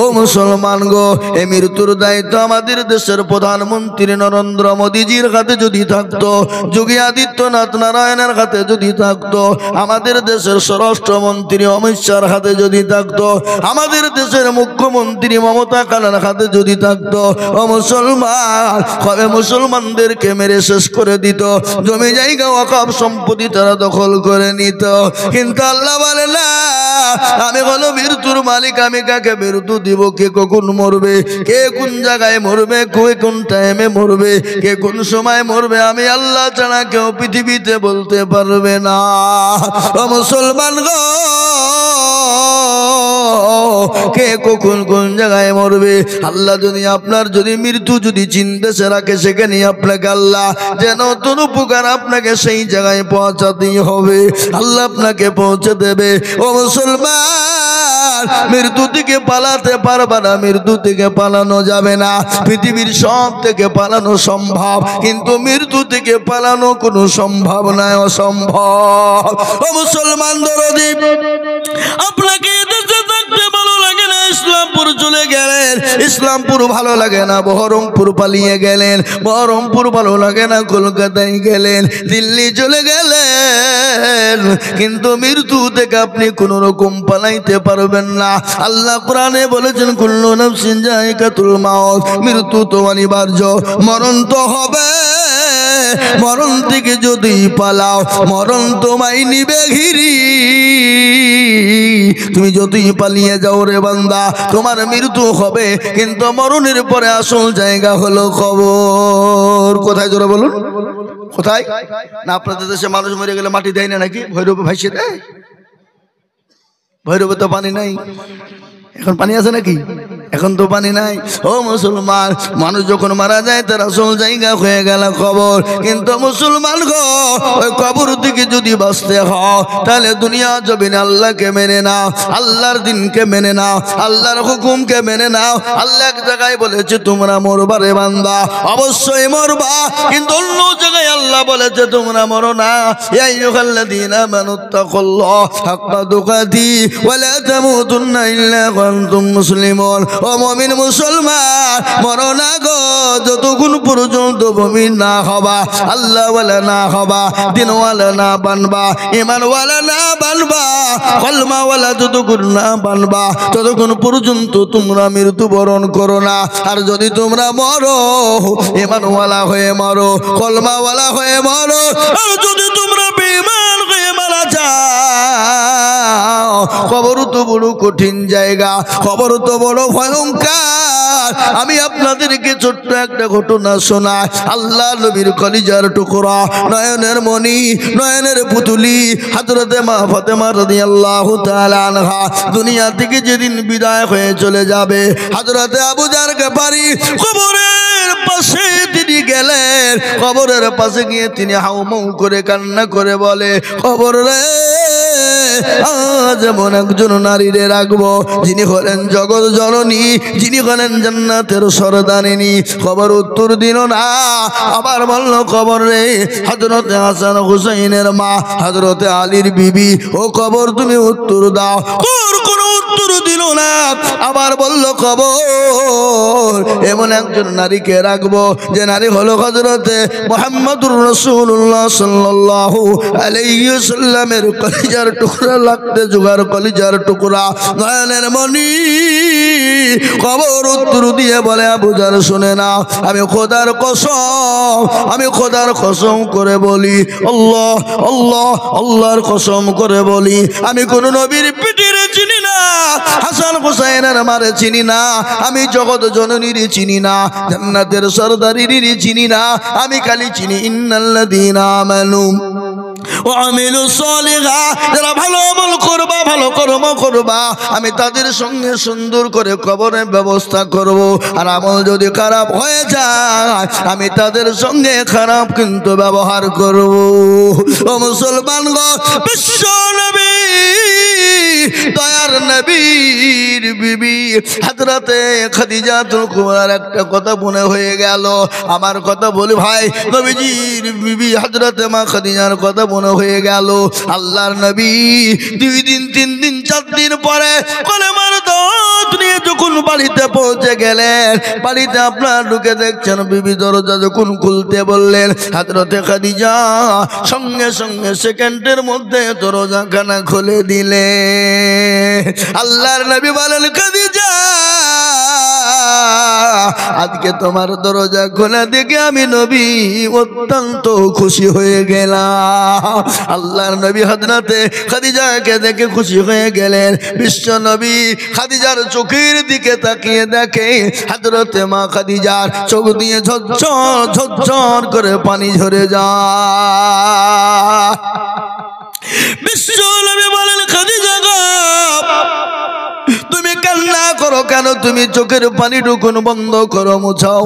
ও মুসলমান গো, এই মৃত্যুর দায়িত্ব আমাদের দেশের প্রধানমন্ত্রী নরেন্দ্র মোদীজির হাতে যদি থাকতো, যোগী আদিত্যনাথ নারায়ণের হাতে যদি থাকতো, আমাদের দেশের স্বরাষ্ট্রমন্ত্রী অমিত শাহর হাতে যদি থাকতো, আমাদের দেশের মুখ্যমন্ত্রী মমতা খানের হাতে যদি থাকতো, ও মুসলমান, কবে মুসলমানদেরকে মেরে শেষ করে দিত, জমি জায়গা ওয়াকফ সম্পত্তি তারা দখল করে নিত। কিন্তু আল্লাহ বলে না, আমি হলো মৃত্যুর মালিক, আমি কাকে মৃত্যু দিব, কে কখন মরবে, কে কোন জায়গায় মরবে, কে কোন টাইমে মরবে, কে কোন সময় মরবে, আমি আল্লাহ ছাড়া কেউ পৃথিবীতে বলতে পারবে না। ও মুসলমান গো, কে কখন কোন জায়গায় মরবে, আল্লাহ যদি আপনার যদি মৃত্যু যদি চিন্তা সে রাখে, সেখানে আপনাকে আল্লাহ যেন তোর উপকার আপনাকে সেই জায়গায় পৌঁছাতেই হবে, আল্লাহ আপনাকে পৌঁছে দেবে। ও মুসলমান, মৃত্যু থেকে পালাতে পারবে না, মৃত্যু থেকে পালানো যাবে না। পৃথিবীর সব থেকে পালানো সম্ভব, কিন্তু মৃত্যু থেকে পালানো কোনো সম্ভব নয়, অসম্ভব। ও মুসলমান দরদি, আপনাকে দেশে থাকতে ভালো লাগে না, ইসলামপুর চলে গেলেন, ইসলামপুর ভালো লাগে না, বহরমপুর পালিয়ে গেলেন, বহরমপুর ভালো লাগে না, কলকাতায় গেলেন, দিল্লি চলে গেলেন, কিন্তু মৃত্যু থেকে আপনি কোন রকম পালাইতে পারবেন না। আল্লাহ কোরআনে বলেছেন, কুল্লু নাফসিন যায়িকাতুল মাউত, মৃত্যু তো অনিবার্য, মরণ তো হবে, মরণ থেকে যদি পালাও মরণ তোমায় নিবে ঘিরি। তুমি যদি পালিয়ে যাও রে বান্দা, তোমার মৃত্যু হবে, কিন্তু মরণের পরে আসল জায়গা হলো কবর। কোথায় জোরে বলুন, কোথায়? না আপনাদের দেশে মানুষ মরে গেলে মাটি দেয় না নাকি? ভৈরবে ভাসিয়ে দেয়? ভৈরবে তো পানি নাই, এখন পানি আছে নাকি? এখন তো পানি নাই। ও মুসলমান, মানুষ যখন মারা যায় তার আসল জায়গা হয়ে গেল কবর, কিন্তু মুসলমান গো, ওই কবর থেকে যদি বাঁচতে হয় তাহলে দুনিয়া জমিনে আল্লাহকে মেনে নাও, আল্লাহর দিনকে মেনে নাও, আল্লাহর হুকুমকে মেনে নাও। আল্লাহ এক জায়গায় বলেছে তোমরা মরবা রে বান্দা, অবশ্যই মরবা, কিন্তু অন্য জায়গায় আল্লাহ বলেছে তোমরা মরো না। ইয়া আইয়ুহাল্লাযীনা আমানুত্তাকুল্লাহ হাক্কা তুকাতি ওয়া লা তামুতুন্না ইল্লা ওয়া আনতুম মুসলিমুন। ও মুমিন মুসলমান, মরো না গো যতক্ষণ পর্যন্ত মুমিন না হবা, আল্লাহ ওয়ালা না হবা, দিন ওয়ালা না বানবা, ঈমান ওয়ালা না বানবা, কলমা ওয়ালা যতক্ষণ না বানবা, ততক্ষণ পর্যন্ত তোমরা মৃত্যুবরণ করো না। আর যদি তোমরা মরো ঈমান ওয়ালা হয়ে মরো, কলমা ওয়ালা হয়ে মরো, আর যদি তোমরা বেঈমান হয়ে মারা যাও, কবর তো বড় কঠিন জায়গা, কবর তো বড় ভয়ঙ্কর। আমি আপনাদেরকে ছোট্ট একটা ঘটনা শোনাই। আল্লাহ নবীর কলিজার টুকরা, নয়নের মণি, নয়নের পুতুলি হযরতে মা ফাতেমা রাদিয়াল্লাহু তাআলা আনহা দুনিয়া থেকে যেদিন বিদায় হয়ে চলে যাবে, হযরতে আবু যার গফারি কবরের পাশে তিনি গেলেন, কবরের পাশে গিয়ে তিনি হাউমাউ করে কান্না করে বলে, কবর রে, আজ এমন একজন নারীরে রাখবো যিনি হলেন জগৎ জননী, যিনি হলেন জান্নাতের সরদারিনী। কবর উত্তর দিল না, আবার বলল, কবর রে, হযরতে হাসান হুসাইনের মা, হযরতে আলীর বিবি, ও কবর তুমি উত্তর দাও। কোনো উত্তর দিল না, আবার বলল, কবর এমন একজন নারীকে রাখবো যে নারী হলো হযরতে মুহাম্মদুর রাসূলুল্লাহ সাল্লাল্লাহু আলাইহি ওয়াসাল্লামের কলিজার টুকরা, লাগতে জোগাড় কলিজার টুকরা, নয়নের মণি। কবর উত্তর দিয়ে বলে, আবু যার শুনে না, আমি খোদার কসম, আমি খোদার কসম করে বলি, আল্লাহ আল্লাহ আল্লাহর কসম করে বলি, আমি কোন নবীর পিঠিরে চিনি না, হাসান হুসাইনের মারে চিনি না, আমি জগৎ জননীর চিনি না, জান্নাতের সরদারির চিনি না, আমি খালি চিনি ইন্নাল্লাযীনা আমানু ওয়া আমিলুস সালিহাত, যারা ভালো আমল করবা, ভালো কর্ম করবা, আমি তাদের সঙ্গে সুন্দর করে কবরের ব্যবস্থা করব। আর আমল যদি খারাপ হয়ে যায়, আমি তাদের সঙ্গে খারাপ কিন্তু ব্যবহার করব। ও মুসলমান গো, বিশ্ব নবী, দয়ার নবীর বিবি হযরতে খাদিজাতুল কুবরার একটা কথা মনে হয়ে গেল। আমার কথা বলি ভাই, নবীজির বিবি হযরতে মা খাদিজার কথা মনে হয়ে গেল। আল্লাহর নবী 2 দিন 3 দিন 4 দিন পরে কলেমার দাওয়াত নিয়ে যখন বাড়িতে পৌঁছে গেলেন, বাড়িতে আপনার ঢুকে দেখছেন বিবি দরজা যখন খুলতে বললেন, হযরতে খাদিজা সঙ্গে সঙ্গে সেকেন্ডের মধ্যে দরজাখানা খুলে দিলে। আল্লাহর নবী বলেন, খাদিজা আজকে তোমার দরজা খোলা দেখে আমি নবী অত্যন্ত খুশি হয়ে গেলাম। আল্লাহর নবী হযরতে খাদিজাকে দেখে খুশি হয়ে গেলেন। বিশ্ব নবী খাদিজার চোখের দিকে তাকিয়ে দেখে হযরতে মা খাদিজার চোখ দিয়ে ঝরঝর ঝরঝর করে পানি ঝরে যায়। বিশ্ব নবী বলেন, খাদিজা গো তুমি কান্না করো কেন? তুমি চোখের পানি টুকুন বন্ধ করো, মুছাও।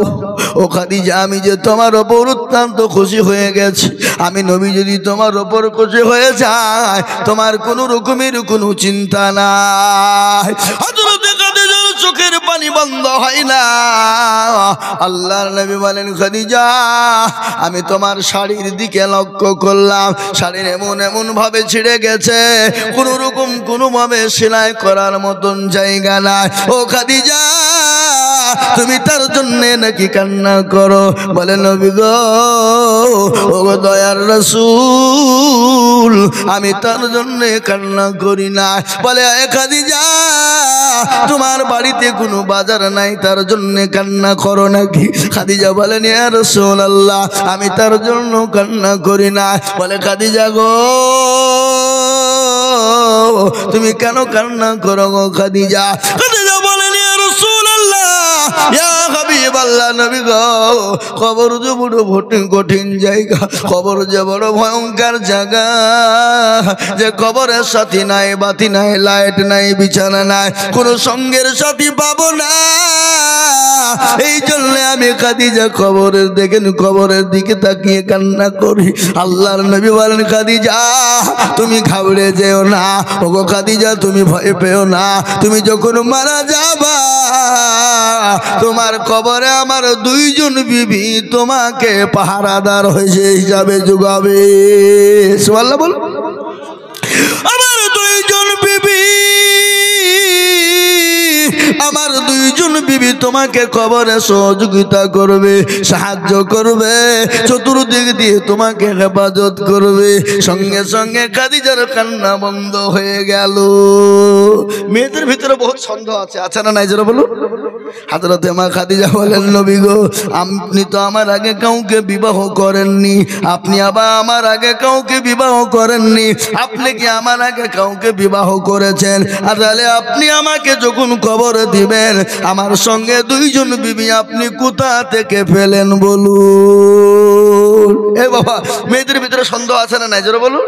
ও খাদিজা আমি যে তোমার ওপর অত্যন্ত খুশি হয়ে গেছি। আমি নবী যদি তোমার ওপর খুশি হয়ে যায় তোমার কোনো রকমের কোনো চিন্তা নাই। হযরতে খাদিজার চোখের পানি বন্ধ হয় না। আল্লাহর নবী বলেন, খাদিজা আমি তোমার শাড়ির দিকে লক্ষ্য করলাম, শাড়ির এমন এমন ভাবে ছিঁড়ে গেছে, কোন রকম কোনো ভাবে সেলাই করার মতন জায়গা নাই। ও খাদিজা তুমি তার জন্য নাকি কান্না করো? বলে নবী গো, ও দয়ার রাসূল আমি তার জন্য কান্না করি না। বলে খাদিজা তোমার বাড়িতে কোনো বাজার নাই তার জন্য কান্না করো নাকি? খাদিজা বলেন, ইয়া রাসূলুল্লাহ আমি তার জন্য কান্না করি না। বলে খাদিজা গো তুমি কেন কান্না করো গো খাদিজা? খাদিজা বলেন, ইয়া রাসূলুল্লাহ ইয়া হাবিবাল্লাহ নবী গো কবর যে বড় কঠিন জায়গা, কবর যে বড় ভয়ঙ্কর জায়গা, যে কবরের সাথী নাই, বাতি নাই, লাইট নাই, বিছানা নাই, কোন সঙ্গের সাথী পাবো না। এই জন্য আমি খাদিজা কবরের দেখেন কবরের দিকে তাকিয়ে কান্না করি। আল্লাহর নবী বলেন, খাদিজা তুমি ঘাবড়ে যেও না। ওগো খাদিজা তুমি ভয় পেও না। তুমি যখন মারা যাবা তোমার কবরে আমার দুইজন বিবি তোমাকে পাহারাদার হয়ে হিসাবে যোগাবে। সুবহানাল্লাহ বল। আমার দুইজন বিবি, আমার দুইজন বিবি তোমাকে কবরে সহযোগিতা করবে, সাহায্য করবে, চতুর্দিক দিয়ে তোমাকে হেফাজত করবে। সঙ্গে সঙ্গে খাদিজার কান্না বন্ধ হয়ে গেল। মেয়েদের ভিতরে বহুত সন্দেহ আছে, আছে না নাই যারা বলুন? হযরতে মা খাদিজা বলেন, নবী গো আপনি তো আমার আগে কাউকে বিবাহ করেননি, আপনি আবার আমার আগে কাউকে বিবাহ করেননি, আপনি কি আমার আগে কাউকে বিবাহ করেছেন? আর তাহলে আপনি আমাকে যখন কবর দিবেন আমার সঙ্গে দুইজন বিবি আপনি কোথা থেকে পেলেন বলুন? এ বাবা মেয়েদের ভিতরে সন্দেহ আছে না নাই যারা বলুন?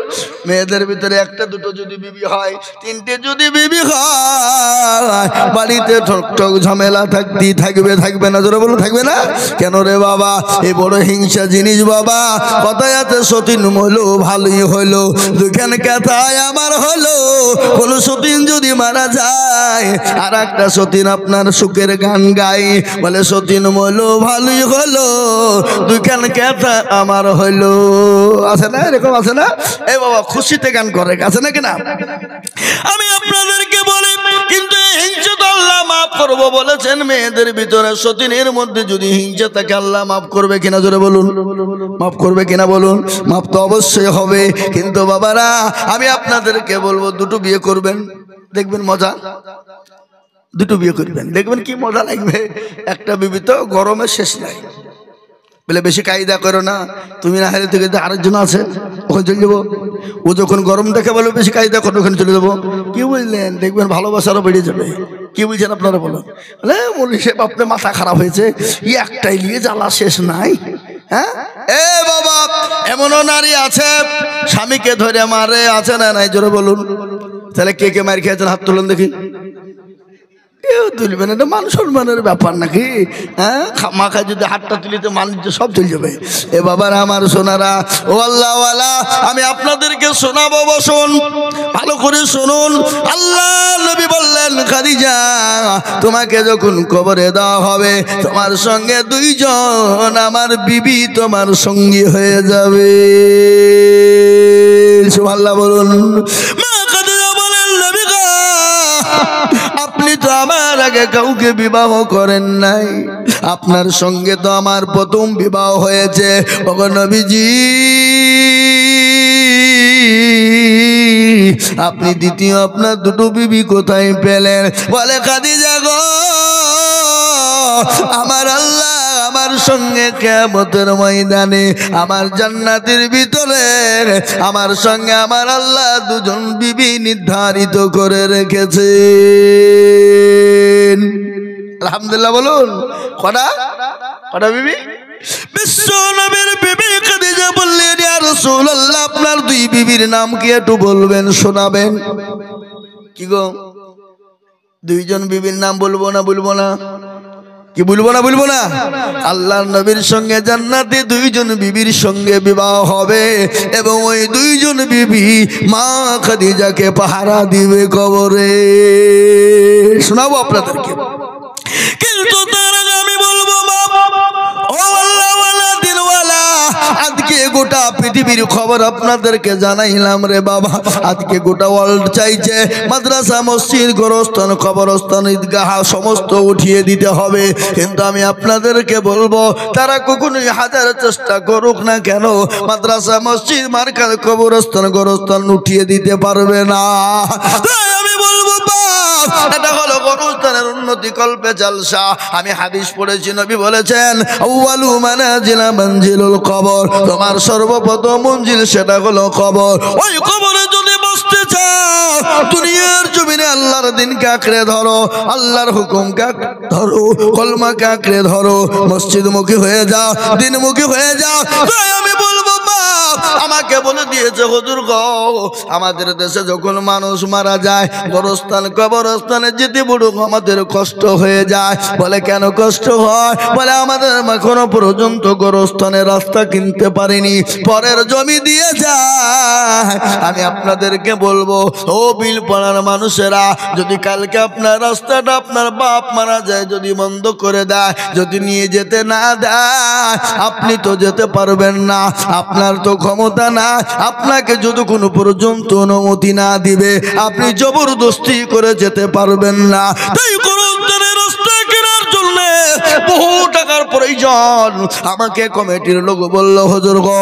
মেয়েদের ভিতরে একটা দুটো যদি বিবি হয়, তিনটে যদি বিবি হয় বাড়িতে ঠকঠক ঝামেলা থাকতেই থাকবে, থাকবে না যারা বলুন? থাকবে না কেন রে বাবা? এই বড় হিংসা জিনিস বাবা। কথায় আছে সতীন হলো ভালোই হলো, দুখান কথায় আমার হলো। কোন সতীন যদি মারা যায় আর একটা সতীন আপনার সুখের গান গাই, বলে সতীন হলো ভালোই হলো, দুখান কথা আমার হলো। আছে না এরকম? আছে না? এই বাবা খুশিতে গান করে, আছে না কিনা? আমি আপনাদেরকে বলি কিন্তু হিংসা তো আল্লাহ মাফ করবো বলেছেন। মেয়েদের ভিতরে সতীনের মধ্যে যদি হিংসা থাকে আল্লাহ মাফ করবে কিনা জোরে বলুন? মাফ করবে কিনা বলুন? মাফ তো অবশ্যই হবে। কিন্তু বাবারা আমি আপনাদেরকে বলবো দুটো বিয়ে করবেন, দেখবেন মজা। দুটো বিয়ে করবেন দেখবেন কি মজা লাগবে। একটা বিবি তো গরমে শেষ নাই, বলে বেশি কায়দা করো না, তুমি না হারে থেকে আরেকজন আছে ওখানে চলে যাবো। ও যখন গরম দেখে বলো বেশি কায়দা করো ওখানে চলে যাবো। কি বুঝলেন? দেখবেন ভালোবাসারও বেড়ে যাবে। কি বুঝছেন আপনারা বলুন? বলি সে আপনার মাথা খারাপ হয়েছে, একটাই নিয়ে জ্বালা শেষ নাই। হ্যাঁ এ বাবা এমনও নারী আছে স্বামীকে ধরে মারে, আছে না নাই জোরে বলুন? তাহলে কে কে মার খেয়েছেন হাত তুলুন দেখি। কেউ তুলবেন, এটা মান সম্মানের ব্যাপার নাকি? হ্যাঁ খামাখা যদি হাতটা তুলিতে মানুষ সব চলে যাবে। এ বাবার আমার সোনারা, ও আল্লাহওয়ালা আমি আপনাদেরকে শোনাবো, বসুন ভালো করে শুনুন। আল্লাহ নবী বললেন, খাদিজা তোমাকে যখন কবরে দেওয়া হবে তোমার সঙ্গে দুইজন আমার বিবি তোমার সঙ্গী হয়ে যাবে। সুবহানাল্লাহ বলুন। মা খাদিজা বলেন, নবী গো আপনি তো আমার আগে কাউকে বিবাহ করেন নাই, আপনার সঙ্গে তো আমার প্রথম বিবাহ হয়েছে। ওগো নবীজি, আপনি দ্বিতীয় আপনার দুটো বিবি কোথায় পেলেন? বলে খাদিজা গো, আমার আল্লাহ আমার সঙ্গে কিয়ামতের ময়দানে আমার জান্নাতের ভিতরে আমার সঙ্গে আমার আল্লাহ দুজন বিবি নির্ধারিত করে রেখেছেন। আলহামদুলিল্লাহ বলুন। কটা কটা বিবি? বিশ্ব নবীর বিবি খাদিজা বললেন, ইয়া রাসূলুল্লাহ, আপনার দুই বিবির নাম কি একটু বলবেন, শোনাবেন? কি গো, দুইজন বিবির নাম বলবো না? বলবো না? কি বলবো না? বলবো না? আল্লাহর নবীর সঙ্গে জান্নাতে দুইজন বিবির সঙ্গে বিবাহ হবে এবং ওই দুইজন বিবি মা খাদিজাকে পাহারা দিবে কবরে। শোনাবো আপনাদেরকে, কিন্তু তার আগে আমি বলবো, ও আল্লাহওয়ালা দিনওয়ালা, আজকে গোটা পৃথিবীর খবর আপনাদেরকে জানাইলাম রে বাবা। আজকে গোটা ওয়ার্ল্ড চাইছে মাদ্রাসা, মসজিদ, গোরস্থান, কবরস্থান, ঈদগাহ সমস্ত উঠিয়ে দিতে হবে, কিন্তু আমি আপনাদেরকে বলবো, তারা কখনোই হাজার চেষ্টা করুক না কেন, মাদ্রাসা, মসজিদ, মার্কাজ, কবরস্থান, গোরস্থান উঠিয়ে দিতে পারবে না। তাই আমি বলবো, এটা হলো গোরস্থানের উন্নতি কল্পে জলসা। আমি হাদিস পড়েছি, নবী বলেছেন, আউয়ালু মানাজিলা মঞ্জিলুল কবর, তোমার সর্বপ্রথম মঞ্জিল সেটা হলো কবর। ওই কবরে যদি বসতে চাও, দুনিয়ার জমিনে আল্লাহর দিনকে আঁকড়ে ধরো, আল্লাহর হুকুমকে ধরো, কলমাকে আঁকড়ে ধরো, মসজিদমুখী হয়ে যাও, দিনমুখী হয়ে যাও। তাই আমি বলবো, আমাকে বলে দিয়েছে হুজুর গো, আমাদের দেশে যখন মানুষ মারা যায় গোরস্থান কবরস্থানে যেতে বড় আমাদের কষ্ট হয়ে যায়। বলে কেন কষ্ট হয়? বলে আমাদের এখনো পর্যন্ত গোরস্থানের রাস্তা কিনতে পারিনি, পরের জমি দিয়ে যায়। আমি আপনাদেরকে বলবো, ও বিল পাড়ার মানুষেরা, যদি কালকে আপনার রাস্তাটা আপনার বাপ মারা যায় যদি বন্ধ করে দেয়, যদি নিয়ে যেতে না দেয়, আপনি তো যেতে পারবেন না, আপনার তো ক্ষমতা না, আপনাকে যদি কোনো পর্যন্ত অনুমতি না দিবে আপনি জবরদস্তি করে যেতে পারবেন না। তাই গোরস্থানের রাস্তা কেনার জন্য বহু টাকার প্রয়োজন। আমাকে কমিটির লোক বলল, হুজুর গো,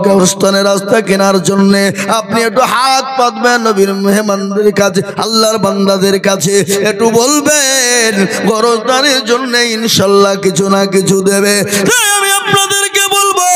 গোরস্থানের রাস্তা কেনার জন্য আপনি একটু হাত পাতবেন নবীর মেহমানদের কাছে, আল্লাহর বান্দাদের কাছে একটু বলবেন, গোরস্থানের জন্য ইনশাআল্লাহ কিছু না কিছু দেবে। তাই আমি আপনাদেরকে বলবো,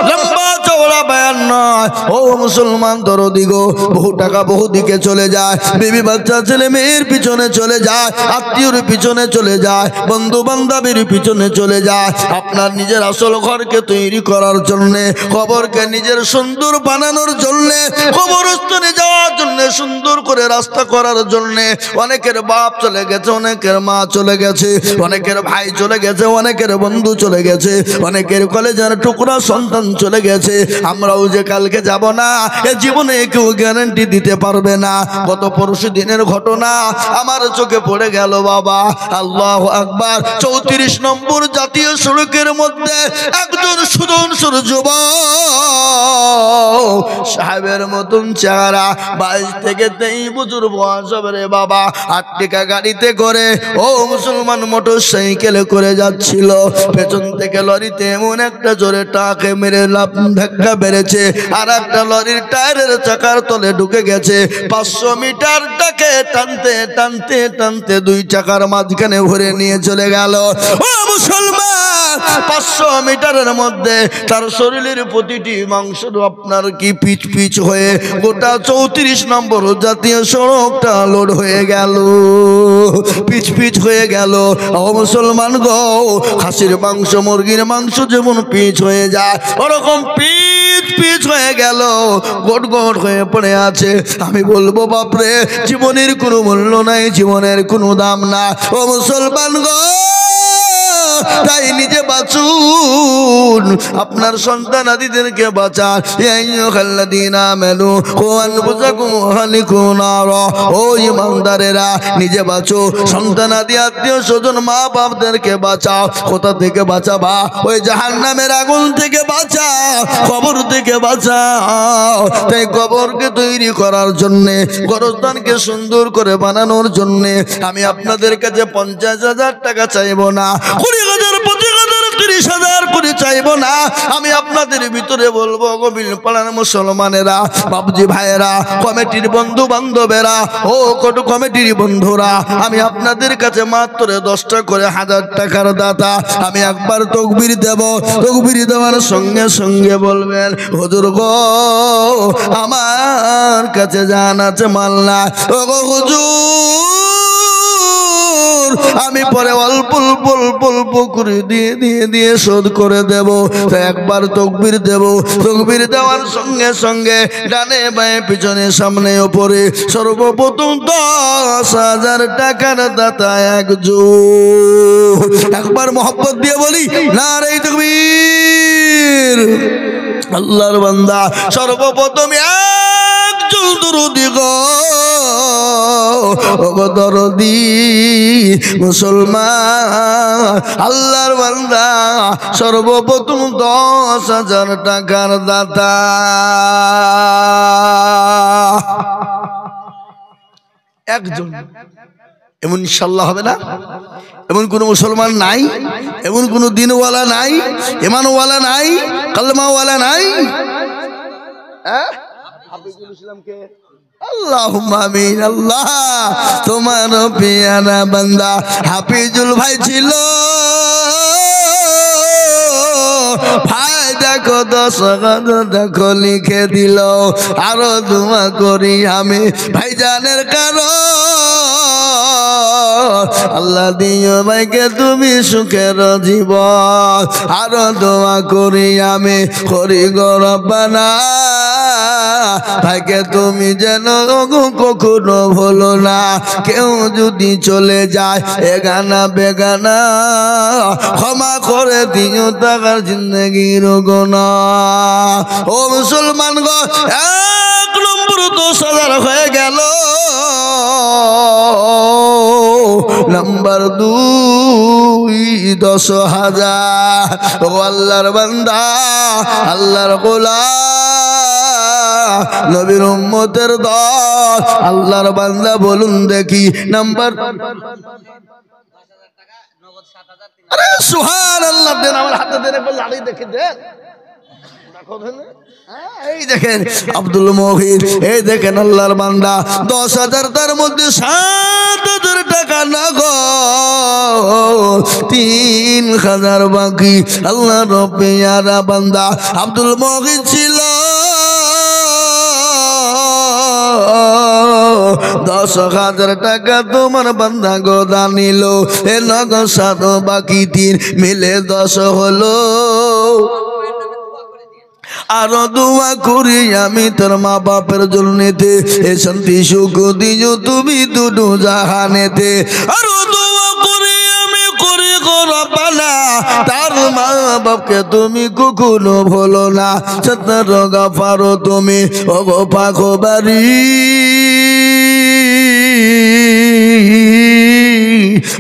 লম্বা চওড়া বয়ান নয়, ও মুসলমান দরদি গো, বহু টাকা বহু দিকে চলে যায়, বিবি বাচ্চা ছেলে মেয়ের পিছনে চলে যায়, আত্মীয়র পিছনে চলে যায়, বন্ধু বান্ধবের পিছনে চলে যায়। আপনার নিজের আসল ঘরকে তৈরি করার জন্য, কবরকে নিজের সুন্দর বানানোর জন্য, কবরস্থানে যাওয়ার জন্য, সুন্দর করে রাস্তা করার জন্য অনেকের বাপ চলে গেছে, অনেকের মা চলে গেছে, অনেকের ভাই চলে গেছে, অনেকের বন্ধু চলে গেছে, অনেকের কলেজের টুকরা সন্তান চলে গেছে। আমরাও যে কালকে যাব না এ জীবনে কেউ গ্যারান্টি দিতে পারবে না। গত পরশু দিনের ঘটনা আমার চোখে পড়ে গেল বাবা। আল্লাহু আকবার। 34 নম্বর জাতীয় সড়কের মধ্যে একজন সুদর্শন যুবক, সাহেবের মতন চেহারা, 22 থেকে 23 বছর বয়স হবে রে বাবা, 8 টাকা গাড়িতে করে, ও মুসলমান, মোটর সাইকেলে করে যাচ্ছিল। পেছন থেকে লরিতে এমন একটা জোরে টাকে মেরে ধাক্কা বেড়েছে, আর একটা লরির টায়ারের চাকার তলে ঢুকে গেছে। 500 মিটারটাকে টানতে টানতে টানতে 2 চাকার মাঝখানে ভরে নিয়ে চলে গেল। ও মুসলমান, 500 মিটারের মধ্যে তার শরীরের প্রতিটি মাংস আপনার কি পিচ পিচ হয়ে গোটা 34 নম্বর জাতীয় সড়কটা লোড হয়ে গেল, পিচ পিচ হয়ে গেল। ও মুসলমান গো, খাসির মাংস, মুরগির মাংস যেমন পিচ হয়ে যায়, ওরকম পিচ পিচ হয়ে গেল, গোট গোট হয়ে পড়ে আছে। আমি বলবো, বাপরে, জীবনের কোনো মূল্য নাই, জীবনের কোনো দাম না। ও মুসলমান গো, তাই নিজে বাঁচুন, আপনার সন্তান আদিদেরকে বাঁচান। ইয়া আইয়ুহাল্লাযীনা আমানু কু আনফুসাকুম ওয়া আহলিকুম নারা, ও ঈমানদারেরা নিজে বাঁচো, সন্তান আদি আত্মীয় স্বজন মা বাপদেরকে বাঁচাও। কোথা থেকে বাঁচাবা? ওই জাহান্নামের আগুন থেকে বাঁচাও, কবর থেকে বাঁচাও। তাই কবরকে তৈরি করার জন্যে, গোরস্থানকে সুন্দর করে বানানোর জন্যে আমি আপনাদের কাছে 50,000 টাকা চাইবো না, 20,000, 25,000, 30,000 করে চাইবো না। আমি আপনাদের ভিতরে বলবো, গোবিল পাড়ার মুসলমানেরা, বাবজি ভাইয়েরা, কমিটির বন্ধু বান্ধবেরা, ও কত কমিটির বন্ধুরা, আমি আপনাদের কাছে মাত্র 10টা করে 1000 টাকার দাতা। আমি একবার তকবীর দেব, তকবীর দেওয়ার সঙ্গে সঙ্গে বলবেন, হুজুর গো আমার কাছে জান আছে মাল না, ও গো হুজুর আমি পরে অল্প অল্প অল্প অল্প করে দিয়ে শোধ করে দেব। তো একবার তকবীর দেব, তকবীর দেওয়ার সঙ্গে সঙ্গে ডানে বাঁয়ে পিছনে সামনে ওপরে সর্বপ্রথম 10,000 টাকার দাতা একজন। একবার মহব্বত দিয়ে বলি নারে তাকবীর। আল্লাহর বান্দা সর্বপ্রথম একজন দরুদি গো, ওগো দরদি মুসলমান, আল্লাহর বান্দা সর্বপ্রথম 10,000 টাকার দাতা। একজন এমন ইনশাআল্লাহ হবে না? এমন কোন মুসলমান নাই, এমন কোন দিনওয়ালা নাই, ইমানওয়ালা নাই, কালমাওয়ালা নাই। হাফিজুল ইসলামকে আল্লাহুম্মা আমিন। আল্লাহ তোমার পিয়ারা বান্দা হাফিজুল ভাই ছিল, ভাই দেখো 10,000 দেখো লিখে দিল। আরো দোয়া করি আমি ভাইজানের কারণ, আল্লাহ দিও ভাইকে তুমি সুখের জীবন। আরো দোয়া করি আমি করি গো রব্বানা, ভাইকে তুমি যেন কখনো ভুলো না। কেউ যদি চলে যায় এগানা বেগানা, ক্ষমা করে দিও তার জিন্দগির গুনাহ। ও মুসলমান গো, 1 নম্বর 10,000 হয়ে গেল। নাম্বার 2 10,000। ও আল্লাহর বান্দা, আল্লাহর গোলাম, নবীর উম্মতের দল, আল্লাহর বান্দা বলুন দেখি নাম্বার। আরে সুবহানাল্লাহ, দেন আমার হাতে দেন, একবার লাড়ি দেখে দেন। এই দেখেন আব্দুল মহিদ, এই দেখেন আল্লাহর বান্দা 10,000 তার মধ্যে 7,000 টাকা নগদ, 3,000 বাকি। আল্লাহর পেয়ারা বান্দা আব্দুল মহিদ ছিল, 10,000 টাকা তোমার বান্দা গোদা নিল। এ নগদ 7 বাকি 3 মিলে 10 হলো। আরো দোয়া করি আমি তোর মা বাপের জন্যতে, এ শান্তি সুখ দিও তুমি দুটো জাহানেতে। আরো দোয়া করি আমি করি গো রব্বানা, তার মা বাপকে তুমি কখনো ভুলো না। সত্তর গাফারো তুমি ও গো পাখো বাড়ি,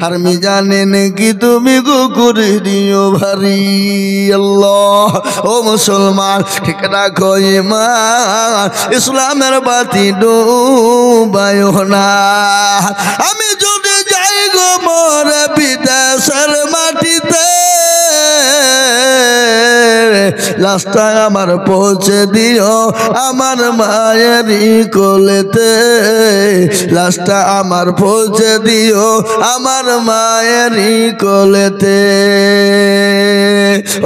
আর আমি জানে নাকি তুমি গো করে দিও ভারী। আল্লাহ ও মুসলমান ঠিক রাখো ঈমান, ইসলামের বাতি ডুবায়ো না। আমি যদি যাই গো মরে বিদেশের মাটিতে, লাশটা আমার পৌঁছে দিও আমার মায়েরই কোলেতে, লাশটা আমার পৌঁছে দিও আমার মায়েরই কোলেতে।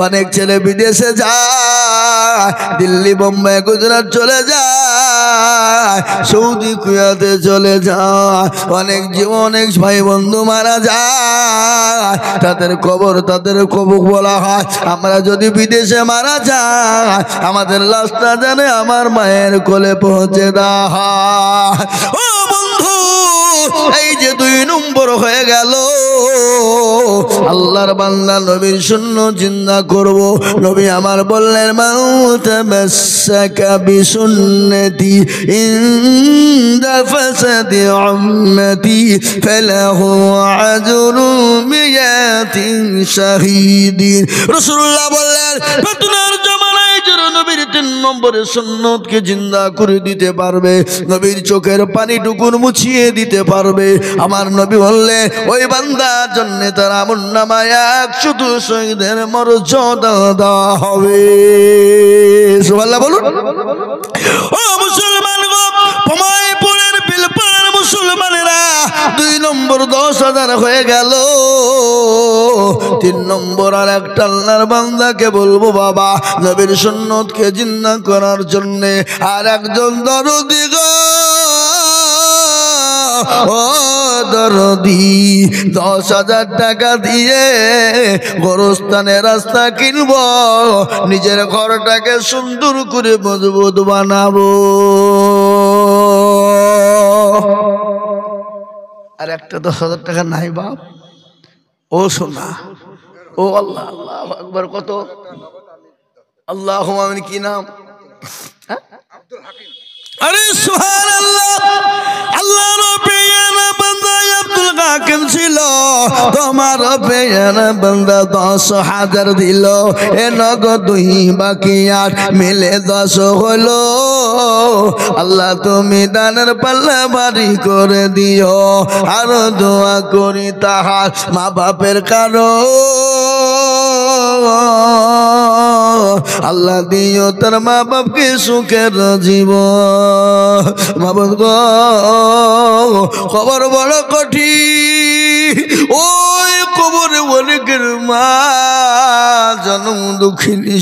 অনেক ছেলে বিদেশে যায়, দিল্লি বোম্বাই গুজরাট চলে যায়, সৌদি কুয়েতে চলে যায়। অনেক ভাই বন্ধু মারা যায়, তাদের কবর বলা হয়। আমরা যদি বিদেশে মারা যায়, আমাদের লাশটা জানে আমার মায়ের কোলে পৌঁছে দেওয়া হয়। ও বন্ধু, এই যে 2 নম্বর হয়ে গেল, আল্লাহর বান্দা নবীর সুন্নাত জিন্দা করব। নবী আমার বললেন মাউতামাসসাকা বিসুন্নতি ইনদা ফাসাদি উম্মতি ফালাহু আজরু মিয়াতিন শাহীদিন। রাসূলুল্লাহ বললেন ফিতনার জামানায় যারা নবীর 3 নম্বরের সুন্নতকে জিন্দা করে দিতে পারবে, নবীর চোখের পানিটুকুন মুছিয়ে দিতে পারবে, আমার নবী বললেন ওই বান্দার জন্য তার আমলনামায় 100 শহীদের মর্যাদা দেওয়া হবে। সুবহানাল্লাহ বলুন। ও মুসলমান গো, পমাইপুরের বিলপাড়ার মুসলমানেরা 2 নম্বর 10,000 হয়ে গেল। 3 নম্বর আর একটা আল্লাহর বান্দাকে বলবো বাবা নবীর সুন্নতকে জিন্দা করার জন্য আর একজন দরদি গো, ও দরদি 10,000 টাকা দিয়ে গোরস্থানের রাস্তা কিনবো, নিজের ঘরটাকে সুন্দর করে মজবুত বানাবো। আর একটা 10,000 টাকা নাই বাপ। ও সোনা, ও আল্লাহ, আল্লাহু আকবার। কত? আল্লাহুম্মা আমিন। কি নাম? আরে সুবহানাল্লাহ। আল্লাহর পেয়ারা বান্দা আব্দুল হাকিম ছিল, তোমার পেয়ারা বান্দা 10,000 দিল, এ নগদ 2 বাকি 8 মিলে 10 হলো। আল্লাহ তুমি দানের পাল্লা ভারী করে দিও, আর দোয়া করি তাহার মা বাপের কারণ আল্লাহ দিও তার মা বাপকে সুখের জীবন। বাবা গো, খবর বড় কঠিন। ওই কবরে অনেকের মা জন্ম দুঃখিনী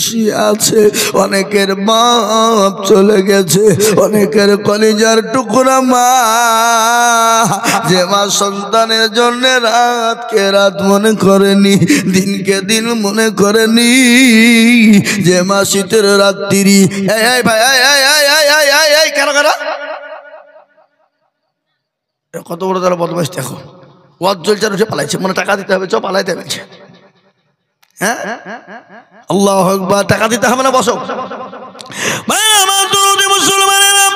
আছে, অনেকের বাপ চলে গেছে, অনেকের কলিজার টুকরা মা, যে মা সন্তানের জন্য রাতকে রাত মনে করেনি, দিনকে দিন মনে করেনি, যে মা শীতের রাত্রি। এই ভাই, এই কেন কেন কত বড় তারা বদমাইশ দেখো, ওয়াজ চলছে উঠে পালাইছে, মনে টাকা দিতে হবে, চ পালাইতে বলছে। হ্যাঁ, আল্লাহু আকবার। টাকা দিতে হবে না, বসো। মুসলমানেরা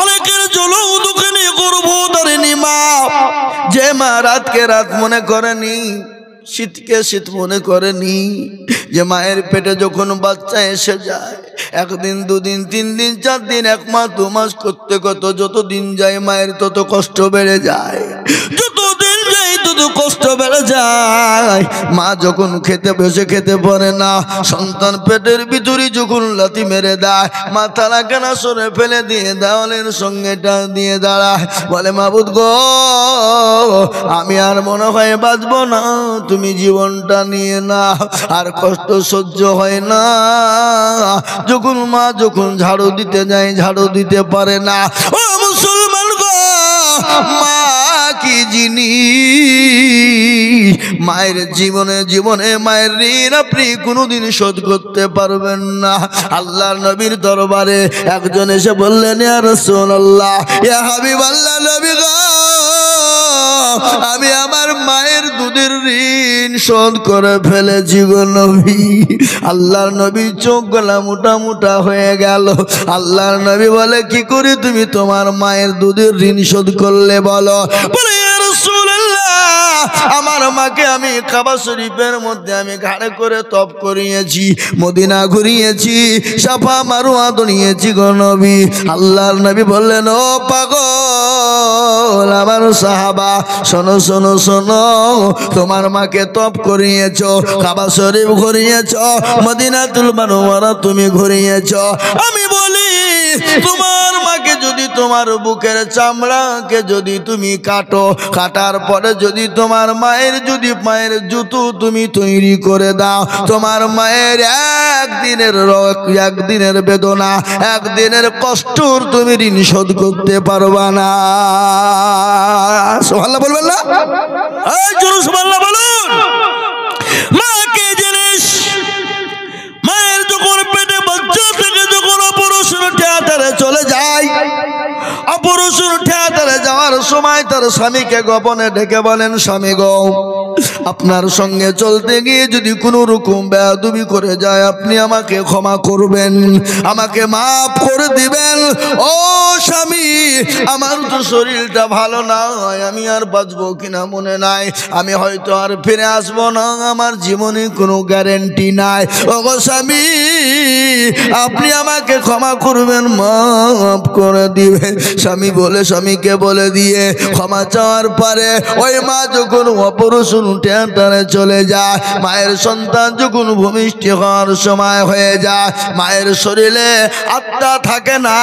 অনেকের জলও দুঃখে করবো ধরেনি মা, যে মা রাতকে রাত মনে করেনি, শীতকে শীত মনে করেনি, যে মায়ের পেটে যখন বাচ্চা এসে যায় 1 দিন 2 দিন 3 দিন 4 দিন 1 মাস 2 মাস করতে কত যত দিন যায় মায়ের তত কষ্ট বেড়ে যায়, যত দিন যায় তত কষ্ট বেড়ে যায়। মা যখন খেতে বসে খেতে পারে না, সন্তান পেটের ভিতরে যখন লাথি মেরে দেয়, মাথা লাগানা সরে ফেলে দিয়ে দেওয়ালের সঙ্গে টান দিয়ে দাঁড়ায়, বলে মাবুদ গো আমি আর মনে হয় বাঁচবো না, তুমি জীবনটা নিয়ে না। আর কষ্ট সহ্য হয় না, যখন মা যখন ঝাড়ু দিতে যায় ঝাড়ু দিতে পারে না। ও মুসলমান গো, মা কি জিনিস, মায়ের জীবনে মায়ের ঋণ আপনি কোনোদিন শোধ করতে পারবেন না। আল্লাহর নবীর দরবারে একজন এসে বললেন ইয়া রাসূলুল্লাহ, ইয়া হাবিবাল্লাহ, নবী গো আমি আমার মায়ের দুধের ঋণ শোধ করে ফেলেছি গো নবী। আল্লাহর নবীর চোখ গলা মোটা মোটা হয়ে গেল। আল্লাহর নবী বলে কি করে তুমি তোমার মায়ের দুধের ঋণ শোধ করলে বলো? বলে ইয়া রাসূলুল্লাহ, আমার মাকে আমি কাবা শরীফের মধ্যে আমি ঘাড়ে করে তপ করিয়েছি, মদিনা ঘুরিয়েছি, সাফা মারওয়া দৌড়িয়েছি গো নবী। আল্লাহর নবী বললেন ও পাগল আমার সাহাবা, শোনো শোনো শোনো, তোমার মাকে তপ করিয়েছ, কাবা শরীফ ঘুরিয়েছ, মদিনাতুল মুনাওয়ারা তুমি ঘুরিয়েছ। আমি বলি তোমার মাকে যদি তোমার বুকের চামড়াকে যদি তুমি কাটো, কাটার পরে যদি তোমার মায়ের যদি পায়ের জুতো তুমি তৈরি করে দাও, তোমার মায়ের একদিনের বেদনা, একদিনের কষ্ট তুমি ঋণ শোধ করতে পারবা না। সুবহানাল্লাহ বলবেন না? এই জোরে সুবহানাল্লাহ বলুন। মা কে জিনিস, মায়ের যখন পেটে বাচ্চা থেকে যখন অপারেশন থিয়েটারে চলে যায়, অপারেশন থিয়েটারে যাওয়ার সময় তার স্বামীকে গোপনে ডেকে বলেন স্বামী গো আপনার সঙ্গে চলতে গিয়ে যদি কোনো রকম বেয়াদবি করে যায় আপনি আমাকে ক্ষমা করবেন, আমাকে মাফ করে দিবেন। ও স্বামী, আমার তো শরীরটা ভালো নয়, আমি আর বাঁচবো কিনা মনে নাই, আমি হয়তো আর ফিরে আসবো না, আমার জীবনে কোনো গ্যারেন্টি নাই। ও গো স্বামী, আপনি আমাকে ক্ষমা করবেন, মাফ করে দিবেন। স্বামী বলে স্বামীকে বলে দিয়ে ক্ষমা চাওয়ার পরে ওই মা যখন অপারেশন থিয়েটারে চলে যায়, মায়ের সন্তান যখন ভূমিষ্ঠ হওয়ার সময় হয়ে যায়, মায়ের শরীরে আত্মা থাকে না,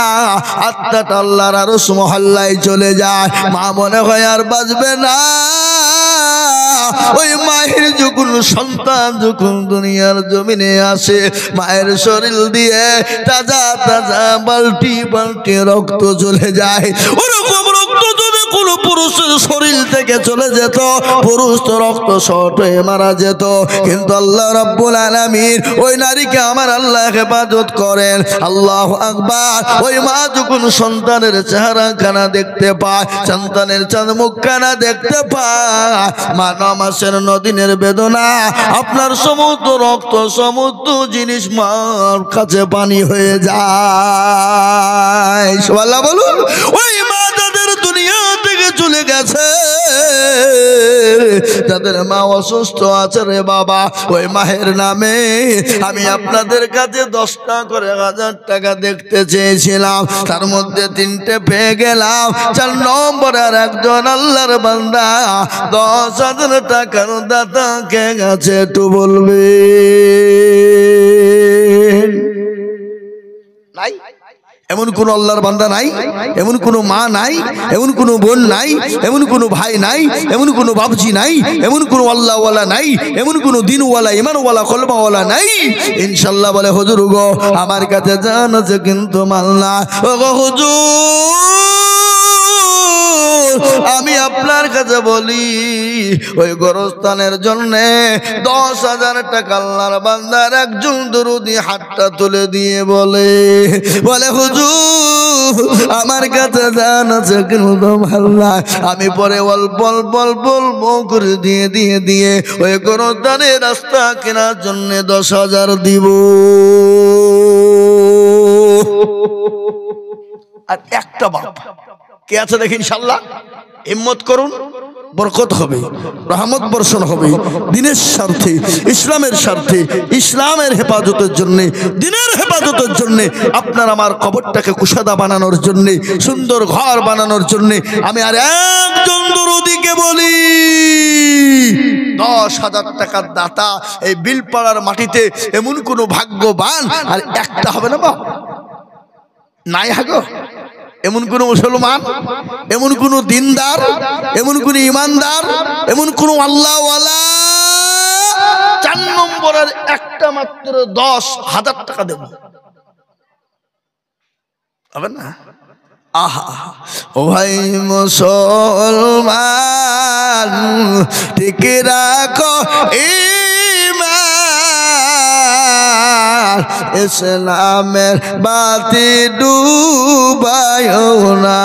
আত্মাটা আল্লাহর আরশ মহল্লায় চলে যায়। মা মনে হয় আর বাঁচবে না। ওই মায়ের যখন সন্তান যখন দুনিয়ার জমিনে আসে, মায়ের শরীর দিয়ে তাজা তাজা বালতি বালতি রক্ত চলে যায়। ওরকম রক্ত যদি কোনো পুরুষের শরীর থেকে চলে যেত, পুরুষ তো রক্ত শর্ট হয়ে মারা যেত। কিন্তু আল্লাহ রাব্বুল আলামিন ওই নারীকে আমার আল্লাহ হেফাজত করেন। আল্লাহু আকবার। ওই মা যখন সন্তানের চেহারা খানা দেখতে পায়, সন্তানের চাঁদ মুখ খানা দেখতে পায়, মা 9 মাসের 9 দিনের বেদনা, আপনার সমস্ত রক্ত সমস্ত জিনিস মার কাছে পানি হয়ে যায়। সুবহানাল্লাহ বলুন। ওই মা যাদের দুনিয়া থেকে চলে গেছে, যাদের মা অসুস্থ আছে রে বাবা, ওই মায়ের নামে আমি আপনাদের কাছে 10টা করে 1000 টাকা দেখতে চেয়েছিলাম, তার মধ্যে 3টে পেয়ে গেলাম। 4 নম্বরের একজন আল্লাহর বান্দা 10,000 টাকার দাতা কে গেছে একটু বলবে? নাই? এমন কোন আল্লাহর বান্দা নাই, এমন কোন মা নাই, এমন কোন বোন নাই, এমন কোন ভাই নাই, এমন কোন বাবজি নাই, এমন কোন আল্লাহওয়ালা নাই, এমন কোন দিনওয়ালা ইমানওয়ালা কলমাওয়ালা নাই। ইনশাআল্লাহ বলে হুজুর গো আমার কাছে জান আছে কিন্তু মাল না। ও গো হুজুর, আমি আপনার কাছে বলি ওই গোরস্থানের জন্য 10,000 টাকা আল্লাহর বান্দার একজন দরুদি হাতটা তুলে দিয়ে বলে হুজুর আমার কাছে জান আছে কিন্তু ভালো না, আমি পরে অল্প অল্প অল্প করে দিয়ে দিয়ে দিয়ে ওই গোরস্থানের রাস্তা কেনার জন্য 10,000 দিব। আর একটা বাপ কে আছে দেখি ইনশাআল্লাহ, হিম্মত করুন, বরকত হবে, রহমত বর্ষণ হবে। দিনের স্বার্থে, ইসলামের স্বার্থে, ইসলামের হেফাজতের জন্য, দিনের হেফাজতের জন্য, আপনার আমার কবরটাকে কুশাদা বানানোর জন্য, সুন্দর ঘর বানানোর জন্য আমি আর একজন দরুদিকে বলি 10,000 টাকার দাতা এই বিলপাড়ার মাটিতে এমন কোনো ভাগ্যবান আর একটা হবে না বা নাই হাগো? এমন কোন মুসলমান, এমন কোন দিনদার, এমন কোন ইমানদার, এমন কোন আল্লাহওয়ালা 4 নম্বরের একটা মাত্র 10,000 টাকা দেব হবে না? আহা ও ভাই মুসলমান ঠিক রাখো ইসলামের বাতি ডুবায়ও না,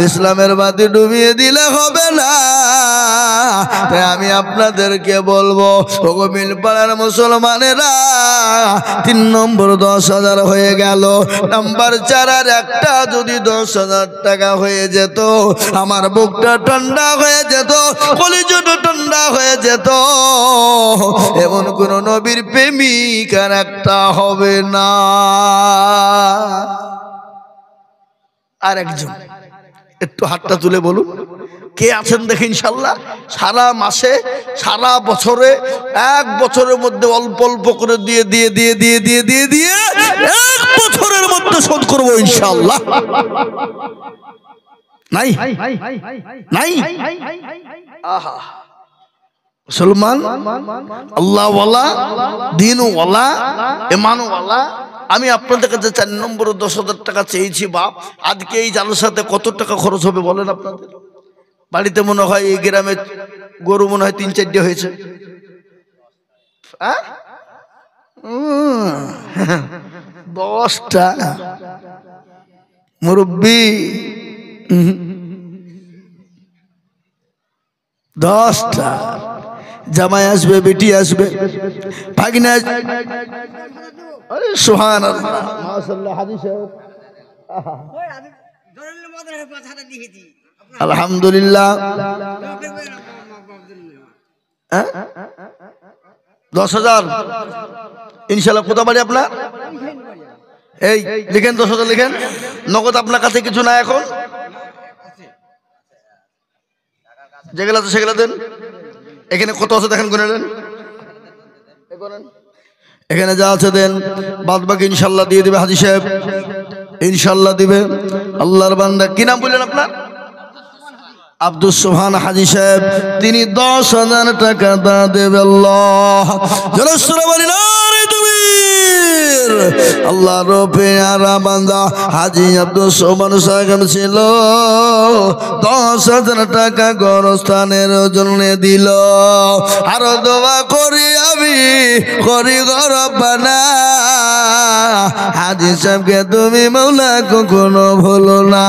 ইসলামের বাতি ডুবিয়ে দিলে হবে না। তাই আমি আপনাদেরকে বলবো ওগো মিলপাড়ার মুসলমানেরা 3 নম্বর 10,000 হয়ে গেল, নাম্বার 4 আর একটা যদি 10,000 টাকা হয়ে যেত, আমার বুকটা ঠান্ডা হয়ে যেত, কলিজাটা ঠান্ডা হয়ে যেত। এমন কোন নবীর প্রেমিক আর একটা হবে না। আর একজন একটু হাতটা তুলে বলুন কে আছেন দেখি ইনশাআল্লাহ। সারা মাসে সারা বছরে 1 বছরের মধ্যে অল্প অল্প করে দিয়ে দিয়ে দিয়ে দিয়ে দিয়ে দিয়ে দিয়ে 1 বছরের মধ্যে শোধ করবো ইনশাআল্লাহ। নাই নাই? আহা মুসলমান আল্লাহওয়ালা দিনওয়ালা ইমানওয়ালা, আমি আপনাদের কাছে 4 নম্বর 10,000 টাকা চেয়েছি বাপ। আজকে এই জালসাতে কত টাকা খরচ হবে বলেন আপনাদের? বাড়িতে মনে হয় এই গ্রামে গরু মনে হয় 3-4টে হয়েছে। 10টা মুরব্বি 10টা জামাই আসবে, বেটি আসবে, ভাগিনা আসবে। আরে সুবহানাল্লাহ, মাশাআল্লাহ। হাজি সাহেব আলহামদুলিল্লাহ। 10,000 ইনশাল্লাহ। কোথা বাড়ি আপনার? এই লিখেন, 10,000 লিখেন। নগদ আপনার কাছে কিছু না এখন? যেগুলো আছে সেগুলো দেন। এখানে কত আছে দেখেন, গুনে নেন। এখানে যা আছে দেন, বাদ বাকি ইনশাল্লাহ দিয়ে দিবে হাজি সাহেব, ইনশাল্লাহ দিবে। আল্লাহর বান্দা, কি নাম বললেন আপনার? আব্দুল সোবহান হাজি সাহেব, তিনি 10,000 টাকা দা দেবে। আল্লাহ আল্লাহ রোপেয়ারা বান্দা হাজি আব্দুল সোবহান সাহেব ছিল, 10,000 টাকা গোরস্থানের জন্য দিল। আরো দোয়া করি আমি, করি গরবানা, হাজি সাহেবকে তুমি মৌলা কখনো ভুলো না।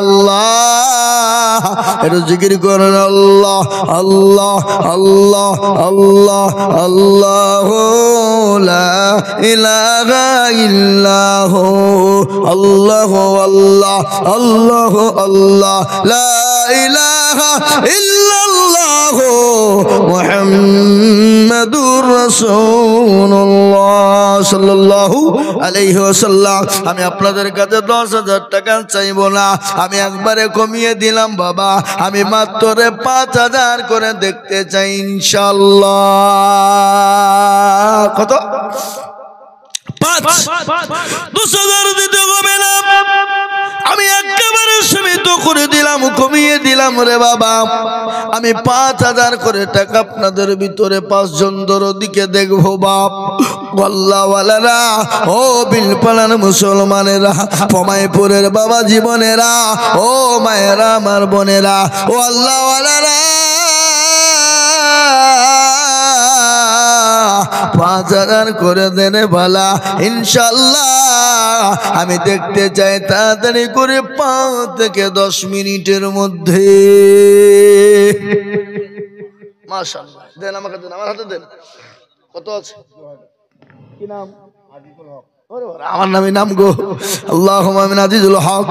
আল্লাহ, একটু জিকির করেন, আল্লাহ আল্লাহ আল্লাহ আল্লাহ আল্লাহ, লা ইলাহা ইল্লাহু, আল্লাহ আল্লাহ আল্লাহ আল্লাহ, লা ইলাহা ইল্লাল্লাহু মুহাম্মাদুর রাসূলুল্লাহ সাল্লাল্লাহু আলাইহি ওয়াসাল্লাম। আমি আপনাদের কাছে 10,000 টাকা চাইবো না, আমি একবারে কমিয়ে দিলাম বাবা। আমি মাত্র 5,000 করে দেখতে চাই ইনশাআল্লাহ। কত? 5। 2,000 দিতে হবে না, আমি একেবারে সীমিত করে দিলাম, কমিয়ে দিলাম রে বাবা। আমি 5,000 করে টাকা আপনাদের ভিতরে 5 জন দিকে দেখবো বাপ। গল্লাওয়ালারা, ও বিলপাড়ার মুসলমানেরা, পমাইপুরের বাবা জীবনেরা, ও মায়েরা, আমার বোনেরা, ও আল্লাহওয়ালারা, 5,000 করে দেনে ভালা ইনশাল্লাহ। আমি দেখতে চাই তাড়াতাড়ি করে 5 থেকে 10 মিনিটের মধ্যে। মাশাআল্লাহ, দেন আমাকে, দেন আমার হাতে দেন। কত আছে? কি নাম? আমার নামে নাম গো। আল্লাহুম্মা আমিন। আজিজুল হক,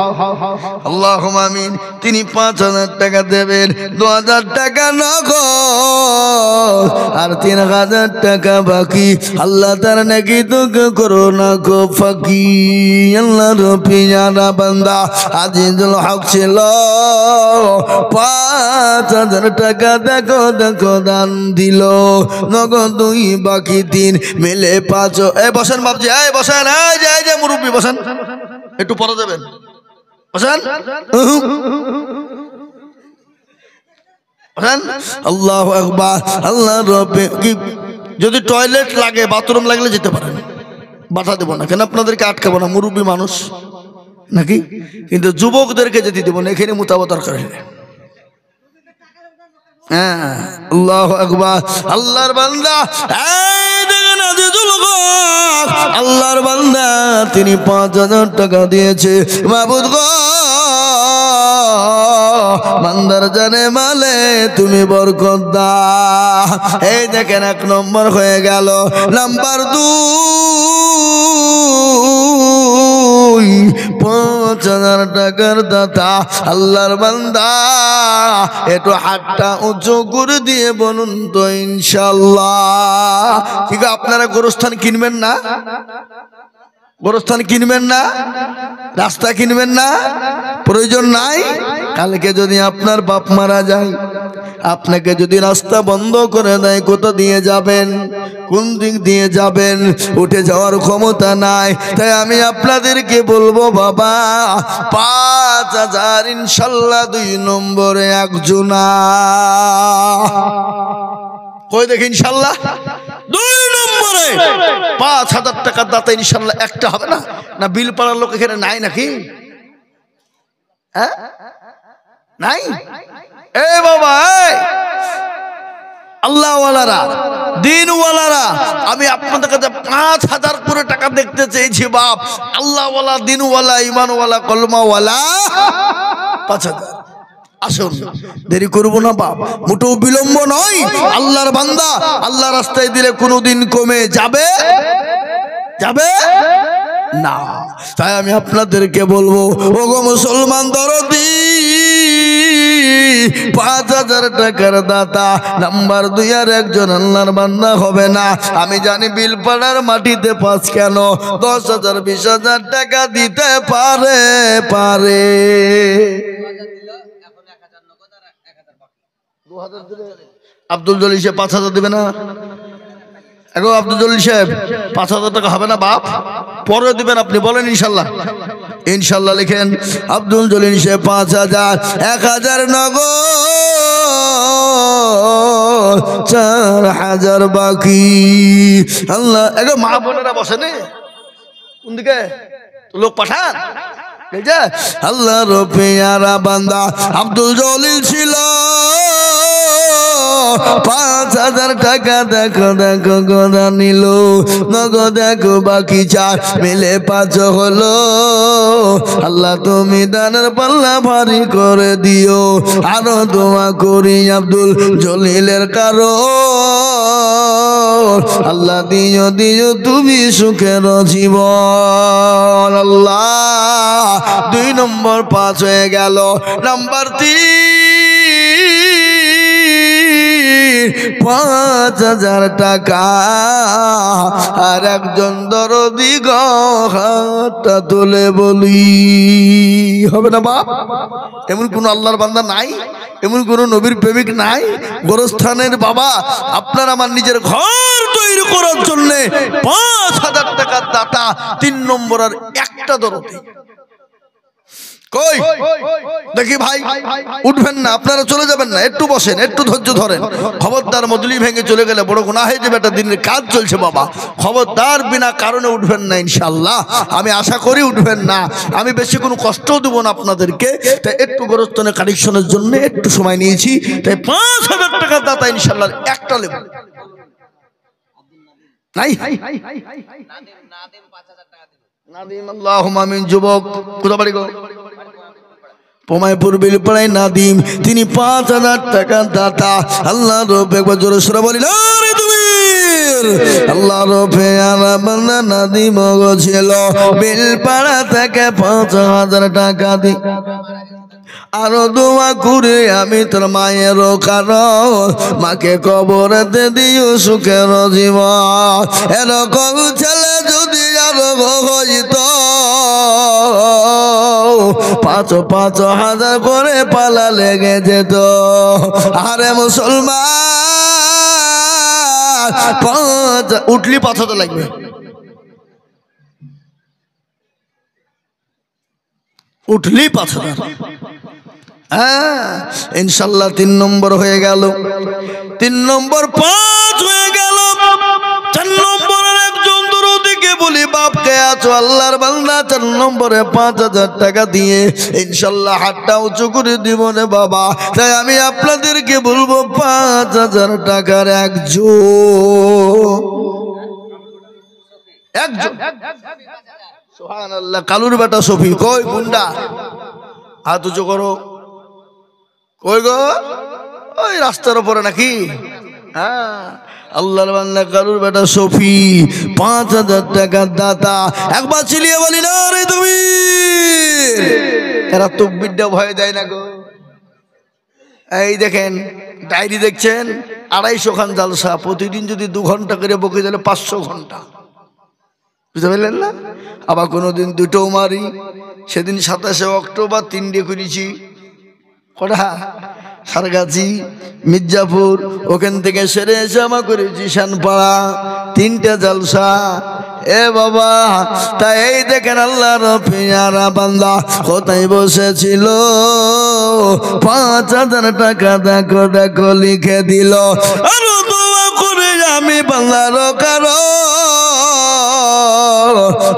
আল্লাহুম্মা আমিন। তিনি 5,000 টাকা দেবেন, 2,000 টাকা নগদ আর 3,000 টাকা বাকি। আল্লাহ তার নাকি দুঃখ করো না গো ফাঁকি। আল্লাহ রফিয়ানা বান্দা আজিজুল হক ছিল, 5,000 টাকা দেখো দেখো দান দিল, নগদ 2, বাকি 3, মিলে 5। বসেন বাবজি, বসেন। মুরব্বী বসেন, একটু পরে দেবেন, বসেন। আল্লাহু আকবার। আল্লাহ রবে, যদি টয়লেট লাগে, বাথরুম লাগলে যেতে পারেন, বাধা দেবো না, কেন আপনাদেরকে আটকাবো না, মুরব্বী মানুষ নাকি। কিন্তু যুবকদেরকে যেতে দেবো না, এখানে মুতাবাতার করে। হ্যাঁ, আল্লাহু আকবার। আল্লাহর বান্দা, আল্লাহর বান্দা, তিনি 5,000 টাকা দিয়েছে। মাবুদ গো, বান্দার জানে মালে তুমি বরকত দাও। এই দেখেন, 1 নম্বর হয়ে গেল। নাম্বার 2, 5,000 টাকার দাতা আল্লাহর বান্দা, একটু হাতটা উঁচু করে দিয়ে বলুন তো ইনশাআল্লাহ। ঠিক আছে, আপনারা গোরস্থান কিনবেন না? গোরস্থান কিনবেন না? রাস্তা কিনবেন না? প্রয়োজন নাই। কালকে যদি আপনার বাপ মারা যায়, আপনাকে যদি রাস্তা বন্ধ করে দেয়, কোথা দিয়ে যাবেন? কোন দিক দিয়ে যাবেন? উঠে যাওয়ার ক্ষমতা নাই। তাই আমি আপনাদেরকে বলবো বাবা, 5,000 ইনশাল্লাহ 2 নম্বরে একজনা। কই দেখি ইনশাল্লাহ 2 নম্বরে 5,000 টাকার দাতা ইনশাল্লাহ একটা হবে না? না বিল পাড়ার লোক এখানে নাই নাকি? হ্যাঁ, নাই? এ বাবা, আল্লাহওয়ালারা, দিনওয়ালারা, আমি আপনাদের কাছে 5,000 করে টাকা দেখতে চেয়েছি বাপ। আল্লাহওয়ালা, দিনওয়ালা, ইমানওয়ালা, কলমাওয়ালা 5,000। আসুন, দেরি করব না বাপ, মোটেও বিলম্ব নয়। আল্লাহর বান্দা আল্লাহ রাস্তায় দিলে কোনোদিন কমে যাবে যাবে না। তাই আমি আপনাদেরকে বলবো, ওগো মুসলমান দরদি, 5,000 টাকার দাতা নাম্বার 2 আর একজন আল্লাহর বান্দা হবে না। আমি জানি বিলপাড়ার মাটিতে 5 কেন 10,000 20,000 টাকা দিতে পারে পারে। আব্দুল জলিল সাহেব 5,000 দেবে না? এখন আব্দুল জলিল সাহেব 5,000 টাকা হবে না বাপ? পরে দিবেন আপনি, বলেন ইনশাল্লাহ। ইনশাল্লাহ লিখেন। আব্দুল জলিল সাহেব 5,000, 1,000 নগদ, 4,000 বাকি। আল্লাহ, এখন মা বোনেরা বসেন কোন দিকে, লোক পাঠান। আল্লাহর পেয়ারা বান্দা আব্দুল জলিল ছিল, 5,000 টাকা দেখো দেখো গোদা নিল, নগদ দেখো বাকি 4 মিলে 5 হলো। আল্লাহ তুমি দানের পাল্লা ভারী করে দিও। আরো দোয়া করি আব্দুল জলিলের কারো, আল্লাহ দিও দিও তুমি সুখের জীবন। আল্লাহ 2 নম্বর 5 হয়ে গেল। নাম্বার 3, 5,000 টাকা। আর একজন দরদি হাতটা তুলে বলি, হবে না বাপ? এমন কোন আল্লাহর বান্দা নাই, এমন কোন নবীর প্রেমিক নাই? গোরস্থানের বাবা, আপনার আমার নিজের ঘর তৈরি করার জন্য 5,000 টাকার দাতা, 3 নম্বর আর একটা দরদি। কই দেখি ভাই, উঠবেন না আপনারা, চলে যাবেন না, একটু বসেন, একটু ধৈর্য ধরেন। খবরদার মজলি ভেঙে চলে গেলে বড় গুনাহ হয়ে যাবে। একটা দিনের কাজ চলছে বাবা, খবরদার বিনা কারণে উঠবেন না ইনশাআল্লাহ। আমি আশা করি উঠবেন না। আমি বেশি কোনো কষ্টও দেব না আপনাদেরকে। তাই একটু গোরস্থানের কানেকশনের জন্য একটু সময় নিয়েছি। তাই 5,000 টাকার দাতা ইনশাআল্লাহ একটা লেব নাই। নাদিম, আল্লাহুম্মা আমিন। যুবক কোথা বাড়ি গো? পমাইপুর বিলপাড়ায় নাদিম, তিনি 5,000 টাকা দাতা। আল্লাহ রব, একবার জোরে সোরে বলি না রে তুমি। আল্লাহ রবে আমার বান্দা নাদিম ছিল, বিলপাড়া থেকে 5,000 টাকা দি। আরো দোয়া করে আমি তোর মায়েরও কারণ, মাকে কবরেতে দিও সুখের জীবন। এরকম ছেলে যদি আরো হইত, 5,000 করে পালা লেগে যেত। আরে মুসলমান, উঠলি 5,000 লাগবে, উঠলি 5,000। হ্যাঁ ইনশাল্লাহ 3 নম্বর হয়ে গেল। 3 নম্বর 5 হয়ে গেল। 4 নম্বরের একজন দরদিকে বলি, বাপকে আছো আল্লাহর বান্দা, 4 নম্বরে 5,000 টাকা দিয়ে ইনশাল্লাহ হাতটা উঁচু করে দিব রে বাবা। তাই আমি আপনাদেরকে বলবো, 5,000 টাকার একজন সুবহানাল্লাহ, কালুর বেটা সফি। কই গুন্ডা, হাত উঁচু করো। কই গো? ওই রাস্তার উপরে নাকি? হ্যাঁ, আল্লাহর বান্দা কালুর বেটা সফি, 5,000 টাকার দাতা। একবার চিলিয়ে বলি না রে তুমি। এরা তকবীরটা ভয় দেয় না গো। এই দেখেন ডায়েরি দেখছেন, 250 খান জালসা, প্রতিদিন যদি 2 ঘন্টা করে বকে দিলে 500 ঘন্টা, বুঝতে পারলেন না? আবার কোনোদিন 2টো মারি। সেদিন 27শে অক্টোবর 3টে করেছি। কটা? সারগাছি, মির্জাপুর, ওখান থেকে সেরে এসে আমা করেছি শানপাড়া, 3টে জালসা। এ বাবা, তাই এই দেখেন আল্লাহর পেয়ারা বান্দা কোথায় বসেছিল, 5,000 টাকা দেখো দেখো লিখে দিল। আরো দোয়া করে আমি বান্দার কারো,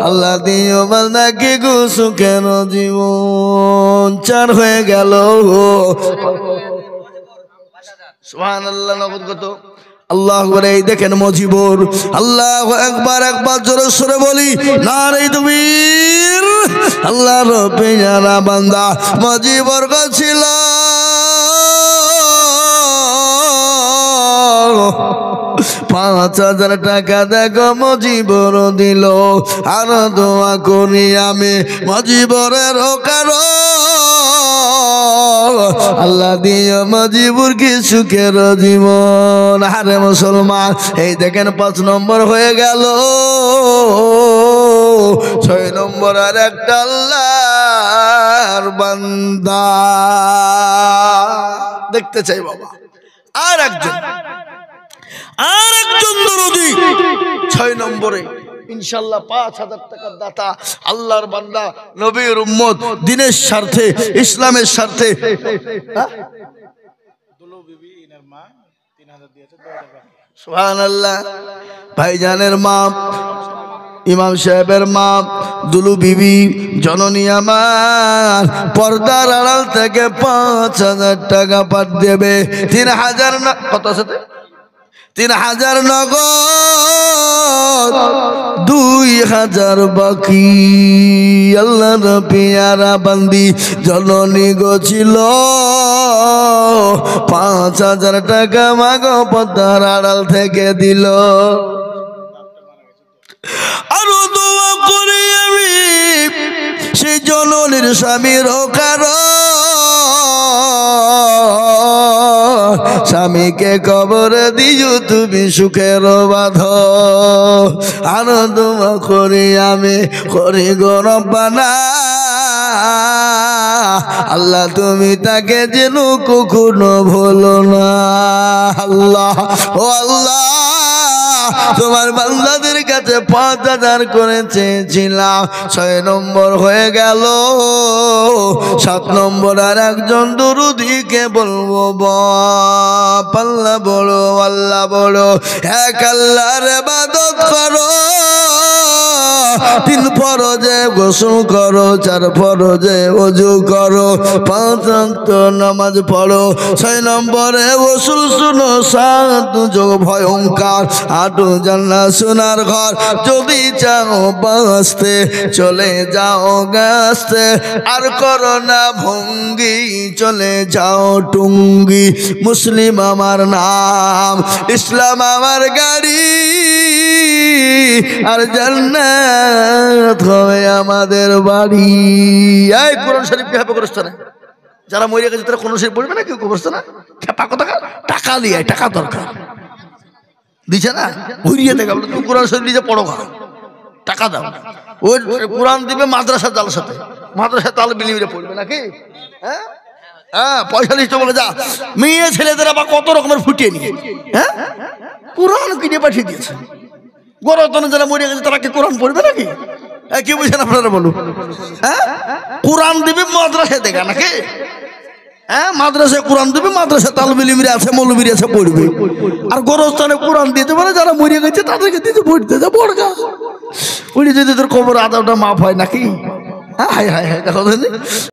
আল্লাহ দিও বান্দাকে গো সুখের জীবন। 4 হয়ে গেল। সুবহানাল্লাহ। নগদ কত? আল্লাহু আকবার। এই দেখেন মজিবর, আল্লাহু আকবার। একবার জোরে সরে বলি নারে তাকবীর। আল্লাহর পেয়ারা বান্দা মজিবর ছিল 5,000 টাকা দেখো মজিবর দিল। আর দোয়া করি আমি মজিবরের কারো আল্লাহ দিয়ে মজিবুর কি সুখের জীবন। আরে মুসলমান, এই দেখেন 5 নম্বর হয়ে গেল। 6 নম্বর আর একটা আল্লাহর বান্দা দেখতে চাই বাবা। আর একজন দরদি 6 নম্বরে ইনশাআল্লাহ 5,000 টাকার দাতা, আল্লাহর বান্দা, নবীর উম্মত, দ্বীনের স্বার্থে, ইসলামের স্বার্থে। সুবহানাল্লাহ। ভাইজানের মা, ইমাম সাহেবের মা দুলু বিবি জননী আমার পর্দার আড়াল থেকে 5,000 টাকা পাঠ দেবে। 3,000 না কত আছে? 3,000 নগদ, 2,000 বাকি। আল্লাহর পেয়ারা বান্দি জননী গো ছিল 5,000 টাকা মাগো পর্দার আড়াল থেকে দিল। আরো দোয়া করি আমি সেই জননীর স্বামীর কারণ স্বামীকে কবর দিও তুমি সুখের বাঁধ। আরো দোয়া করি আমি করি গো রব্বানা, আল্লাহ তুমি তাকে যেন কখনো ভুলো না। আল্লাহ ও আল্লাহ, তোমার বান্দাদের কাছে 5,000 করে চেয়েছিলাম, 6 নম্বর হয়ে গেল। 7 নম্বর আর একজন দরুদিকে বলবো বাপ আল্লাহ বড়, আল্লাহ বড়, এক আল্লাহর ইবাদত করো, 3 ফরজে গোসল করো, 4 ফরজে ওযু করো, 5 ওয়াক্ত নামাজ পড়ো। 6 নম্বরে ওসুল শুনো, 7 যোগ ভয়ঙ্কর, 8 জান্নাত সোনার ঘর। যদি চাও বাঁচতে চলে যাও গাছতে, আর করো না ভঙ্গি চলে যাও টুঙ্গি। মুসলিম আমার নাম, ইসলাম আমার গাড়ি, আর জান্নাত হবে আমাদের বাড়ি। এই কোরআন শরীফ কি হবে কবরস্থানে? যারা মরে গেছে তারা কোন শরীফ পড়বে না কেউ কবরস্থানে? টাকা দিয়ে, টাকা দরকার দিছে না, ঘুরিয়ে দেখে বলে তুমি কোরআন শরীফ নিজে পড়ো, টাকা দাও। ওই কোরআন দিবে মাদ্রাসার জালসাতে, মাদ্রাসা তাল বিলিমিরে পড়বে নাকি? হ্যাঁ হ্যাঁ, পয়সা লিস্ট বলে যা। মেয়ে ছেলেদের আবার কত রকমের ফুটিয়ে নিয়ে হ্যাঁ কোরআন কিনে পাঠিয়ে দিয়েছে। গরতনে যারা মরে গেছে তারা কি কোরআন পড়বে নাকি? কি বুঝছেন আপনারা বলুন? হ্যাঁ, কোরআন দিবে মাদ্রাসায় দেখা নাকি? হ্যাঁ, মাদ্রাসায় কোরআন দিবে, মাদ্রাসায় তালবিলিমিরে আছে, মৌলবীর আছে, পড়বে। আর গোরস্থানে কোরআন দিতে পারে যারা মরে গেছে তাদেরকে দিতে পড়তে যা পড়গা পড়ে যদি তোর কবর আদাটা মাফ হয় নাকি? হ্যাঁ, হায় হায় হায়, দেখো